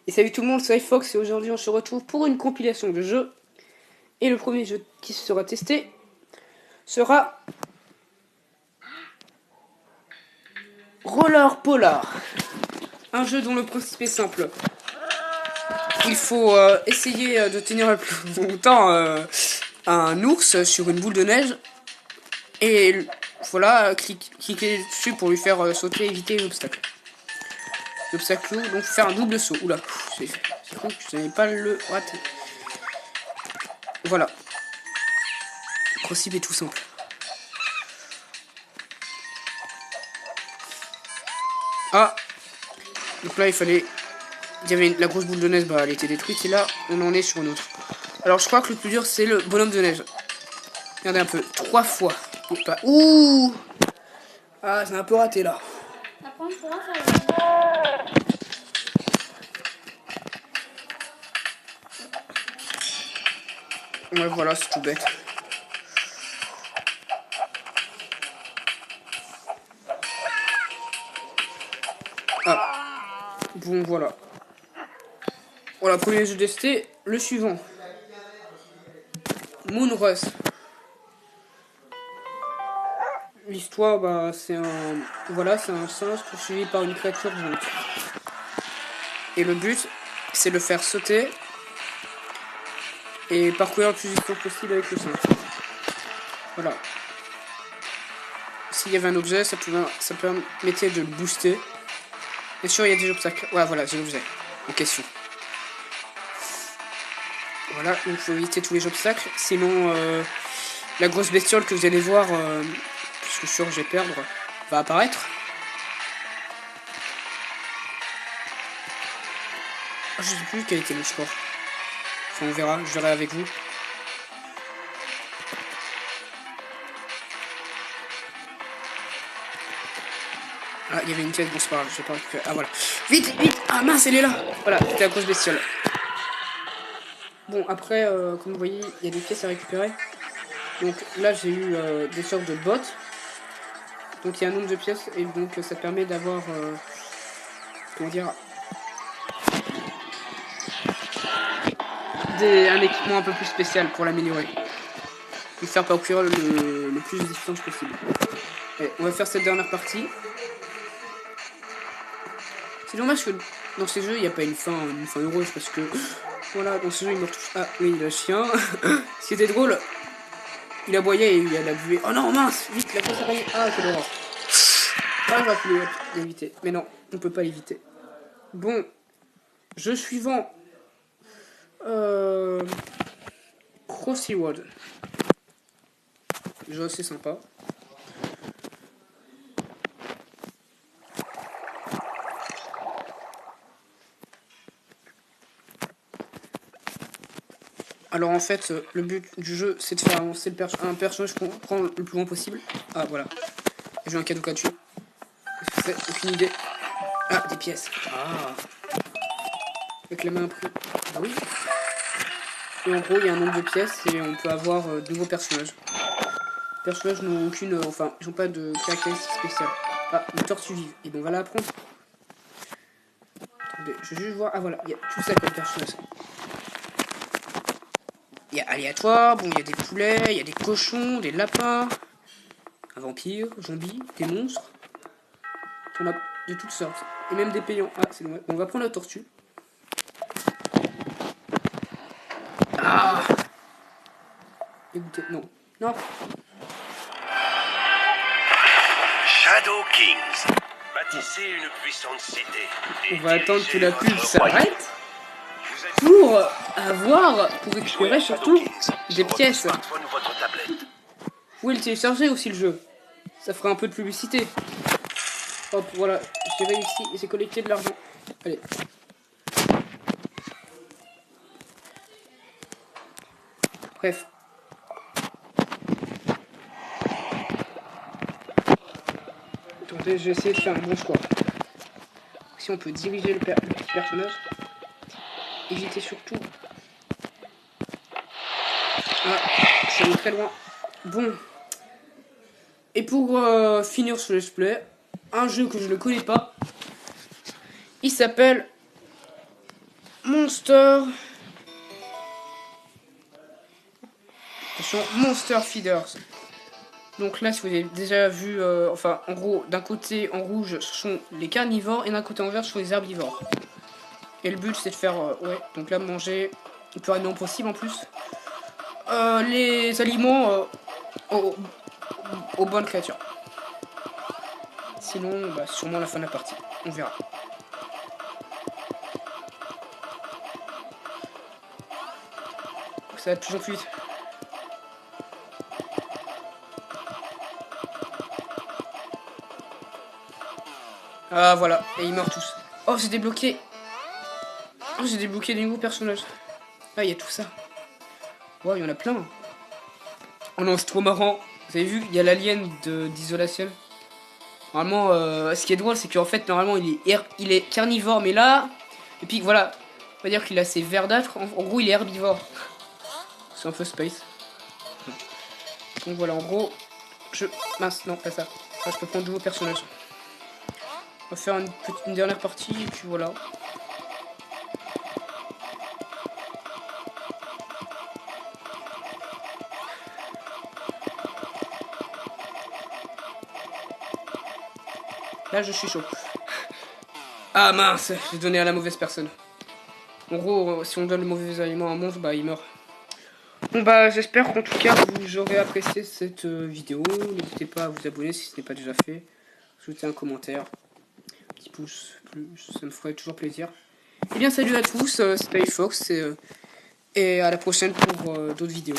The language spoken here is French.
Et salut tout le monde, c'est iFox et aujourd'hui on se retrouve pour une compilation de jeux. Et le premier jeu qui sera testé sera Roller Polar. Un jeu dont le principe est simple. Il faut essayer de tenir le plus longtemps un ours sur une boule de neige. Et voilà, cliquer dessus pour lui faire sauter et éviter l'obstacle. L'obstacle, donc faire un double saut. Oula, c'est con, je n'avais pas le raté. Voilà. Le principe est tout simple. Ah, donc là il fallait... Il y avait la grosse boule de neige, bah elle était détruite. Et là, on en est sur une autre. Alors je crois que le plus dur c'est le bonhomme de neige. Regardez un peu, 3 fois. Ouh. Ah, c'est un peu raté là. Après, on pourra faire Ouais, voilà, c'est tout bête. Ah, bon, voilà. Voilà, premier jeu testé. Le suivant. Moonrush. L'histoire, bah, c'est un... Voilà, c'est un singe poursuivi par une créature géante. Et le but, c'est de le faire sauter et parcourir le plus vite possible avec le singe. Voilà. S'il y avait un objet, ça permettait de le booster. Bien sûr, il y a des obstacles. Ouais, voilà, j'ai l'objet en question. Voilà, donc il faut éviter tous les obstacles. Sinon, la grosse bestiole que vous allez voir, je suis sûr que je vais perdre, va apparaître. Je sais plus quel était le score. Enfin, on verra, je verrai avec vous. Ah, il y avait une pièce, bon c'est pas grave, je vais pas récupérer. Ah voilà. Vite, vite. Ah mince, elle est là. Voilà, c'était la grosse bestiole. Bon, après, comme vous voyez, il y a des pièces à récupérer. Donc là, j'ai eu des sortes de bots. Donc il y a un nombre de pièces et donc ça permet d'avoir, comment dire, un équipement un peu plus spécial pour l'améliorer. Et faire parcourir le plus de distance possible. Allez, on va faire cette dernière partie. C'est dommage que dans ces jeux, il n'y a pas une fin heureuse parce que, voilà, dans ce jeu, il me retouche. Ah oui, le chien. Ce qui était drôle, il aboyait et il a bué. Oh non, mince, vite, la grosse araignée. Ah, quelle horreur. Ah, on va plus l'éviter. Mais non, on peut pas l'éviter. Bon, jeu suivant. Crossy Road. Jeu assez sympa. Alors en fait, le but du jeu, c'est de faire avancer un personnage qu'on prend le plus loin possible. Ah voilà. J'ai un cadeau dessus. Qu'est-ce que c'est? Aucune idée. Ah, des pièces. Ah. Avec la main prise. Ah oui. Et en gros, il y a un nombre de pièces et on peut avoir de nouveaux personnages. Les personnages n'ont aucune... enfin, ils n'ont pas de caractéristiques spéciales. Ah, une tortue vive. Et bon, on va la prendre. Attendez, je vais juste voir. Ah voilà, il y a tout ça comme personnage. Il y a aléatoire, bon, il y a des poulets, il y a des cochons, des lapins, un vampire, zombie, des monstres. On a de toutes sortes. Et même des payants. Ah, c'est dommage. Bon, on va prendre la tortue. Ah! Écoutez, non. Non. Shadow Kings. Bâtissez une puissante cité. On va attendre que la pub s'arrête pour récupérer surtout des pièces. Vous pouvez le télécharger aussi le jeu. Ça fera un peu de publicité. Hop, voilà, j'ai réussi et j'ai collecté de l'argent. Allez. Bref. Attendez, je vais essayer de faire un bon choix. Si on peut diriger le petit personnage. Éviter surtout. Ah, ça va très loin. Bon. Et pour finir ce let's play, un jeu que je ne connais pas. Il s'appelle Monster. Attention, Monster Feeders. Donc là, si vous avez déjà vu, enfin, en gros, d'un côté en rouge, ce sont les carnivores, et d'un côté en vert, ce sont les herbivores. Et le but, c'est de faire, ouais, donc là, manger le plus rapidement possible en plus. Les aliments aux bonnes créatures. Sinon, bah, sûrement la fin de la partie. On verra. Ça va de plus en plus vite. Ah voilà, et ils meurent tous. Oh, j'ai débloqué. Oh, j'ai débloqué des nouveaux personnages. Ah, il y a tout ça. Wow, il y en a plein. Oh non, c'est trop marrant. Vous avez vu, il y a l'alien d'Isolation. Normalement, ce qui est drôle, c'est qu'en fait, normalement, il est carnivore, mais là... Et puis, voilà, on va dire qu'il a ses verdâtres. En gros, il est herbivore. C'est un peu space. Donc voilà, en gros... Mince, non, pas ça. Ah, je peux prendre de nouveaux personnages. On va faire une dernière partie, et puis voilà. Là, je suis chaud. Ah mince, j'ai donné à la mauvaise personne. En gros, si on donne le mauvais aliment à un monstre, bah il meurt. Bon bah j'espère qu'en tout cas vous aurez apprécié cette vidéo. N'hésitez pas à vous abonner si ce n'est pas déjà fait. Ajouter un commentaire. Un petit pouce plus, ça me ferait toujours plaisir. Et bien salut à tous, c'était Fox et à la prochaine pour d'autres vidéos.